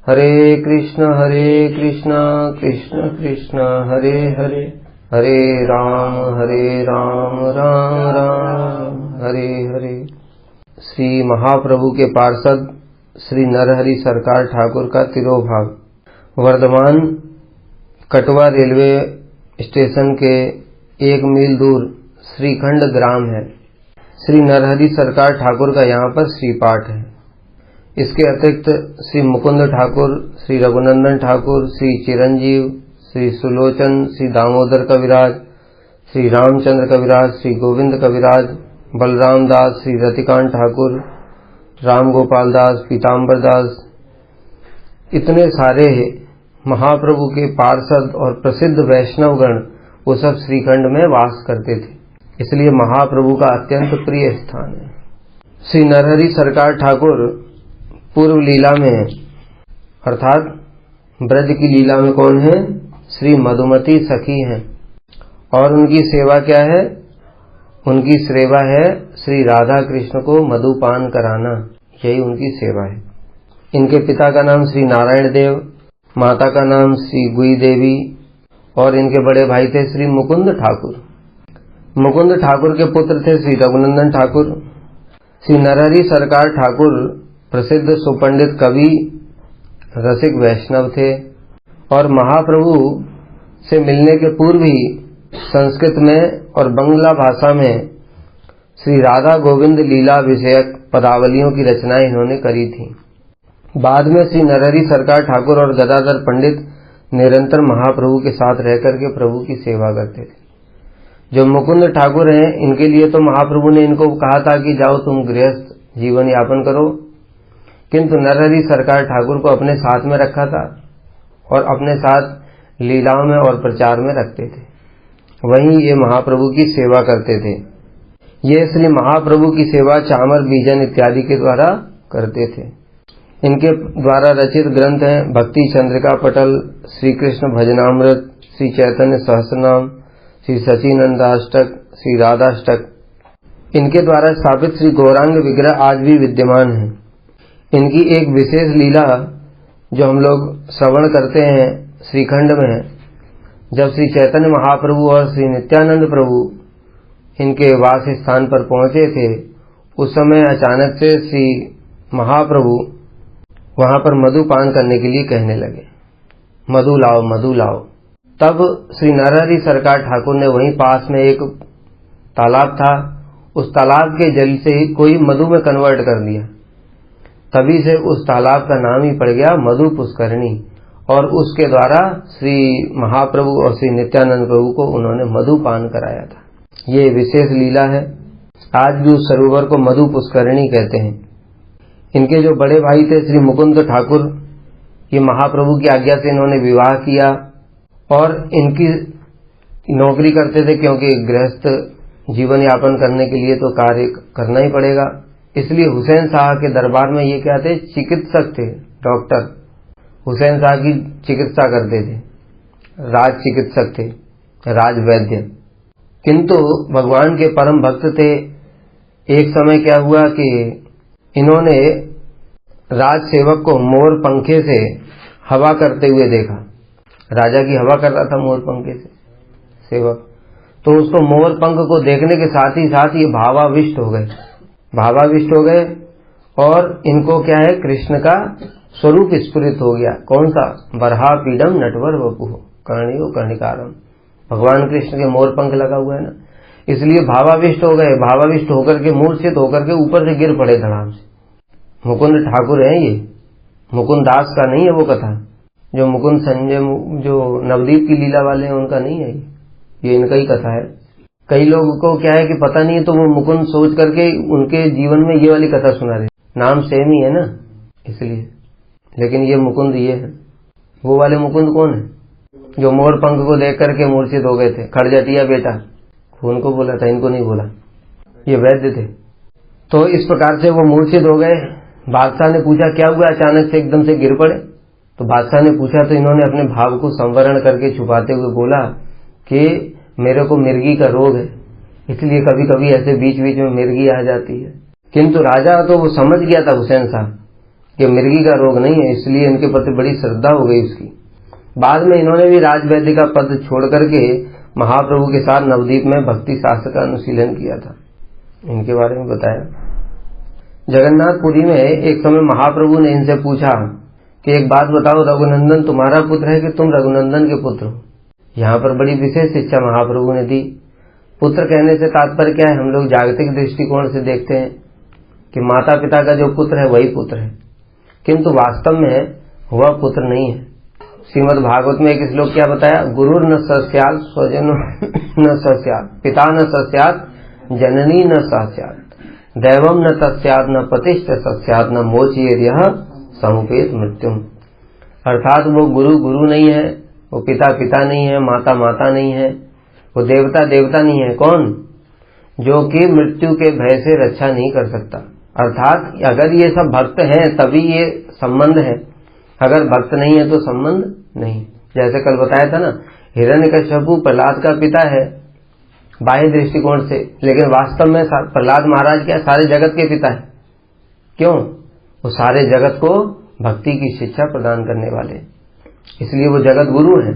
हरे कृष्ण कृष्ण कृष्ण हरे हरे, हरे राम राम राम हरे हरे। श्री महाप्रभु के पार्षद श्री नरहरि सरकार ठाकुर का तिरोभाव वर्धमान कटवा रेलवे स्टेशन के 1 मील दूर श्रीखंड ग्राम है। श्री नरहरि सरकार ठाकुर का यहाँ पर श्रीपाठ है। इसके अतिरिक्त श्री मुकुंद ठाकुर, श्री रघुनंदन ठाकुर, श्री चिरंजीव, श्री सुलोचन, श्री दामोदर कविराज, श्री रामचंद्र कविराज, श्री गोविंद कविराज, बलराम दास, श्री रतिकांत ठाकुर, राम गोपाल दास, पीताम्बर दास, इतने सारे महाप्रभु के पार्षद और प्रसिद्ध वैष्णवगण वो सब श्रीखंड में वास करते थे, इसलिए महाप्रभु का अत्यंत प्रिय स्थान है। श्री नरहरि सरकार ठाकुर पूर्व लीला में अर्थात ब्रज की लीला में कौन है? श्री मधुमती सखी हैं। और उनकी सेवा क्या है? उनकी सेवा है श्री राधा कृष्ण को मधुपान कराना, यही उनकी सेवा है। इनके पिता का नाम श्री नारायण देव, माता का नाम श्री गुई देवी और इनके बड़े भाई थे श्री मुकुंद ठाकुर। मुकुंद ठाकुर के पुत्र थे श्री रघुनंदन ठाकुर। श्री नरहरि सरकार ठाकुर प्रसिद्ध सुपंडित कवि, रसिक वैष्णव थे और महाप्रभु से मिलने के पूर्व ही संस्कृत में और बंगला भाषा में श्री राधा गोविंद लीला विषयक पदावलियों की रचनाएं इन्होंने करी थी। बाद में श्री नरहरि सरकार ठाकुर और गदाधर पंडित निरंतर महाप्रभु के साथ रहकर के प्रभु की सेवा करते थे। जो मुकुंद ठाकुर हैं, इनके लिए तो महाप्रभु ने इनको कहा था कि जाओ तुम गृहस्थ जीवन यापन करो, किंतु नरहरि सरकार ठाकुर को अपने साथ में रखा था और अपने साथ लीलाओं में और प्रचार में रखते थे। वहीं ये महाप्रभु की सेवा करते थे। ये श्री महाप्रभु की सेवा चामर बीजन इत्यादि के द्वारा करते थे। इनके द्वारा रचित ग्रंथ हैं भक्ति चंद्रिका पटल, श्री कृष्ण भजनामृत, श्री चैतन्य सहस्रनाम, श्री सचिनंदाष्टक, श्री राधाष्टक। इनके द्वारा स्थापित श्री गौरांग विग्रह आज भी विद्यमान है। इनकी एक विशेष लीला जो हम लोग श्रवण करते हैं श्रीखंड में, जब श्री चैतन्य महाप्रभु और श्री नित्यानंद प्रभु इनके वास स्थान पर पहुंचे थे, उस समय अचानक से श्री महाप्रभु वहां पर मधुपान करने के लिए कहने लगे, मधु लाओ मधु लाओ। तब श्री नरहरि सरकार ठाकुर ने वहीं पास में एक तालाब था, उस तालाब के जल से ही कोई मधु में कन्वर्ट कर दिया। तभी से उस तालाब का नाम ही पड़ गया मधु पुष्करणी और उसके द्वारा श्री महाप्रभु और श्री नित्यानंद प्रभु को उन्होंने मधुपान कराया था। ये विशेष लीला है। आज भी उस सरोवर को मधु पुष्करणी कहते हैं। इनके जो बड़े भाई थे श्री मुकुंद ठाकुर, ये महाप्रभु की आज्ञा से इन्होंने विवाह किया और इनकी नौकरी करते थे, क्योंकि गृहस्थ जीवन यापन करने के लिए तो कार्य करना ही पड़ेगा। इसलिए हुसैन शाह के दरबार में ये क्या थे? चिकित्सक थे, डॉक्टर। हुसैन शाह की चिकित्सा करते थे, राज चिकित्सक थे, राज वैद्य। किंतु भगवान के परम भक्त थे। एक समय क्या हुआ कि इन्होंने राज सेवक को मोर पंखे से हवा करते हुए देखा। राजा की हवा कर रहा था मोर पंखे से सेवक, तो उसको मोर पंख को देखने के साथ ही साथ ये भावाविष्ट हो गए और इनको क्या है? कृष्ण का स्वरूप स्फुरित हो गया। कौन सा? बरहा पीडम नटवर वपुः कर्णियो कर्णिकारम। भगवान कृष्ण के मोर पंख लगा हुआ है ना, इसलिए भावाविष्ट हो गए। भावाविष्ट होकर के मूर्छित होकर के ऊपर से गिर पड़े धड़ाम से। मुकुंद ठाकुर है ये, मुकुंद दास का नहीं है वो कथा। जो मुकुंद संजय जो नवदीप की लीला वाले हैं उनका नहीं है ये इनका ही कथा है। कई लोगों को क्या है कि पता नहीं है, तो वो मुकुंद सोच करके उनके जीवन में ये वाली कथा सुना रहे। नाम सेम ही है ना इसलिए, लेकिन ये मुकुंद ये है। वो वाले मुकुंद कौन है? जो मोर पंख को देख करके मूर्छित हो गए थे। खड़जटिया बेटा उनको बोला था, इनको नहीं बोला। ये वैद्य थे। तो इस प्रकार से वो मूर्छित हो गए। बादशाह ने पूछा क्या हुआ, अचानक से एकदम से गिर पड़े। तो बादशाह ने पूछा तो इन्होंने अपने भाव को संवरण करके छुपाते हुए बोला कि मेरे को मिर्गी का रोग है, इसलिए कभी कभी ऐसे बीच बीच में मिर्गी आ जाती है। किंतु राजा तो वो समझ गया था हुसैन साहब ये मिर्गी का रोग नहीं है, इसलिए इनके प्रति बड़ी श्रद्धा हो गई उसकी। बाद में इन्होंने भी राजवैद्य का पद छोड़ करके महाप्रभु के साथ नवद्वीप में भक्ति शास्त्र का अनुशीलन किया था। इनके बारे में बताया। जगन्नाथपुरी में एक समय महाप्रभु ने इनसे पूछा कि एक बात बताओ, रघुनंदन तुम्हारा पुत्र है कि तुम रघुनंदन के पुत्र हो? यहाँ पर बड़ी विशेष शिक्षा महाप्रभु ने दी। पुत्र कहने से तात्पर्य क्या है? हम लोग जागतिक दृष्टिकोण से देखते हैं कि माता पिता का जो पुत्र है वही पुत्र है, किंतु वास्तव में वह पुत्र नहीं है। श्रीमद् भागवत में एक श्लोक क्या बताया? गुरुर न सस्यात् स्वजनो न सस्यात्, पिता न सस्यात् जननी न सस्यात्, दैवम न तस्यात् न पतिश्च सस्यात् न मोचयेद्यः समुपेत मृत्युम। अर्थात वो गुरु गुरु नहीं है, वो पिता पिता नहीं है, माता माता नहीं है, वो देवता देवता नहीं है। कौन? जो कि मृत्यु के भय से रक्षा नहीं कर सकता। अर्थात अगर ये सब भक्त हैं तभी ये संबंध है, अगर भक्त नहीं है तो संबंध नहीं। जैसे कल बताया था ना, हिरण्यकश्यपु प्रहलाद का पिता है बाह्य दृष्टिकोण से, लेकिन वास्तव में प्रहलाद महाराज क्या सारे जगत के पिता है। क्यों? वो सारे जगत को भक्ति की शिक्षा प्रदान करने वाले, इसलिए वो जगत गुरु है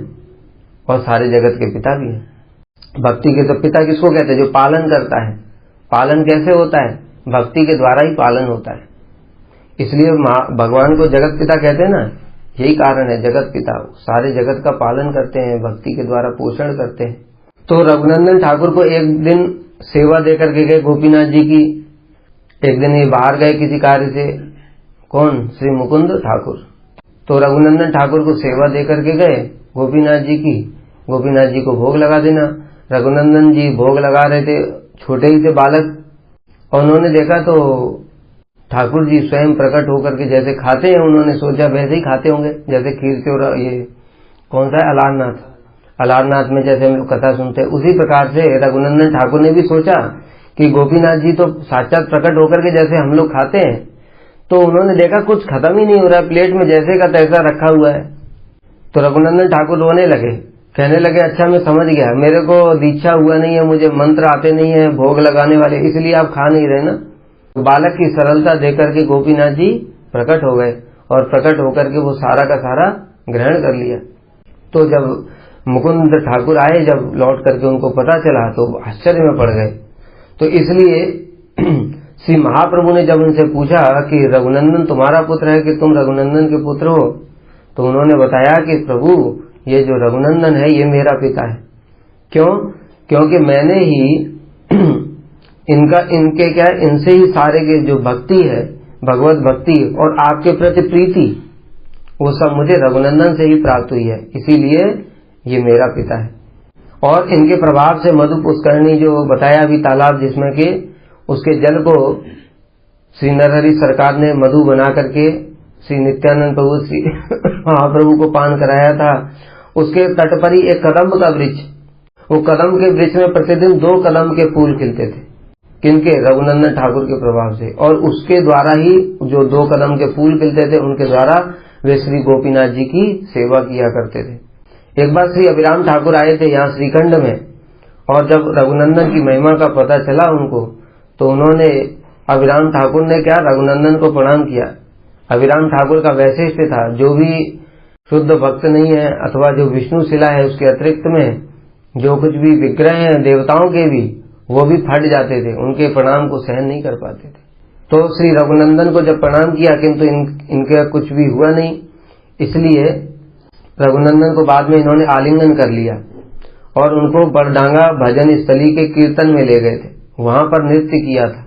और सारे जगत के पिता भी हैं। भक्ति के तो पिता किसको कहते हैं? जो पालन करता है। पालन कैसे होता है? भक्ति के द्वारा ही पालन होता है। इसलिए भगवान को जगत पिता कहते हैं ना, यही कारण है। जगत पिता सारे जगत का पालन करते हैं, भक्ति के द्वारा पोषण करते हैं। तो रघुनंदन ठाकुर को एक दिन सेवा देकर के गए गोपीनाथ जी की। एक दिन ये बाहर गए किसी कार्य से। कौन? श्री मुकुंद ठाकुर। तो रघुनंदन ठाकुर को सेवा देकर के गए गोपीनाथ जी की। गोपीनाथ जी को भोग लगा देना। रघुनंदन जी भोग लगा रहे थे, छोटे ही थे बालक, और उन्होंने देखा तो ठाकुर जी स्वयं प्रकट होकर के जैसे खाते हैं, उन्होंने सोचा वैसे ही खाते होंगे जैसे खीर से। और ये कौन सा है? अलारनाथ। अलारनाथ में जैसे हम लोग कथा सुनते हैं, उसी प्रकार से रघुनंदन ठाकुर ने भी सोचा कि गोपीनाथ जी तो साक्षात प्रकट होकर के जैसे हम लोग खाते हैं। तो उन्होंने देखा कुछ खत्म ही नहीं हो रहा, प्लेट में जैसे का तैसा रखा हुआ है। तो रघुनंदन ठाकुर रोने लगे, कहने लगे अच्छा मैं समझ गया, मेरे को दीक्षा हुआ नहीं है, मुझे मंत्र आते नहीं है भोग लगाने वाले, इसलिए आप खा नहीं रहे ना। बालक की सरलता देकर के गोपीनाथ जी प्रकट हो गए और प्रकट होकर के वो सारा का सारा ग्रहण कर लिया। तो जब मुकुंद ठाकुर आए, जब लौट करके उनको पता चला तो आश्चर्य में पड़ गए। तो इसलिए श्री महाप्रभु ने जब उनसे पूछा कि रघुनंदन तुम्हारा पुत्र है कि तुम रघुनंदन के पुत्र हो, तो उन्होंने बताया कि प्रभु ये जो रघुनंदन है ये मेरा पिता है। क्यों? क्योंकि मैंने ही इनसे ही सारे के जो भक्ति है, भगवत भक्ति और आपके प्रति प्रीति, वो सब मुझे रघुनंदन से ही प्राप्त हुई है, इसीलिए ये मेरा पिता है। और इनके प्रभाव से मधु पुष्करणी जो बताया अभी तालाब जिसमें के उसके जल को श्री नरहरि सरकार ने मधु बना करके श्री नित्यानंद प्रभु श्री महाप्रभु को पान कराया था। उसके तट पर ही एक कदम्ब का वृक्ष, वो कदम्ब के वृक्ष में प्रतिदिन 2 कदम्ब के फूल खिलते थे। किनके? रघुनंदन ठाकुर के प्रभाव से। और उसके द्वारा ही जो 2 कदम्ब के फूल खिलते थे उनके द्वारा वे श्री गोपीनाथ जी की सेवा किया करते थे। एक बार श्री अभिराम ठाकुर आए थे यहाँ श्रीखंड में, और जब रघुनंदन की महिमा का पता चला उनको, तो उन्होंने अभिराम ठाकुर ने क्या रघुनंदन को प्रणाम किया। अभिराम ठाकुर का वैशिष्ट था, जो भी शुद्ध भक्त नहीं है अथवा जो विष्णु शिला है उसके अतिरिक्त में जो कुछ भी विग्रह हैं देवताओं के भी, वो भी फट जाते थे, उनके प्रणाम को सहन नहीं कर पाते थे। तो श्री रघुनंदन को जब प्रणाम किया, किंतु इनका कुछ भी हुआ नहीं, इसलिए रघुनंदन को बाद में इन्होंने आलिंगन कर लिया और उनको बरडांगा भजन स्थली के कीर्तन में ले गए थे। वहां पर नृत्य किया था।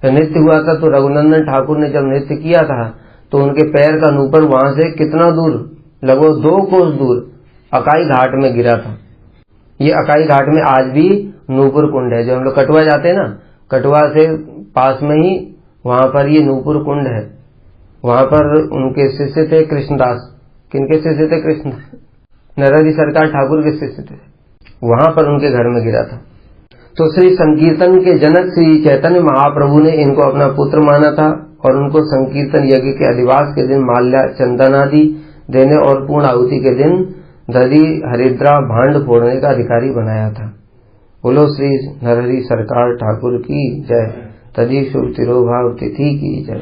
तो नृत्य हुआ था, तो रघुनंदन ठाकुर ने जब नृत्य किया था तो उनके पैर का नूपुर वहां से कितना दूर, लगभग 2 कोस दूर अकाई घाट में गिरा था। ये अकाई घाट में आज भी नूपुर कुंड है। जो हम लोग कटवा जाते हैं ना, कटवा से पास में ही वहां पर ये नूपुर कुंड है। वहां पर उनके शिष्य थे कृष्णदास। किनके शिष्य थे? कृष्ण नरहरि सरकार ठाकुर के शिष्य थे। वहां पर उनके घर में गिरा था। तो श्री संकीर्तन के जनक श्री चैतन्य महाप्रभु ने इनको अपना पुत्र माना था और उनको संकीर्तन यज्ञ के अधिवास के दिन माल्या चंदन आदि देने और पूर्ण आहुति के दिन दधि हरिद्रा भांड फोड़ने का अधिकारी बनाया था। बोलो श्री नरहरि सरकार ठाकुर की जय। तजी शुभ तिरोभाव तिथि की जय।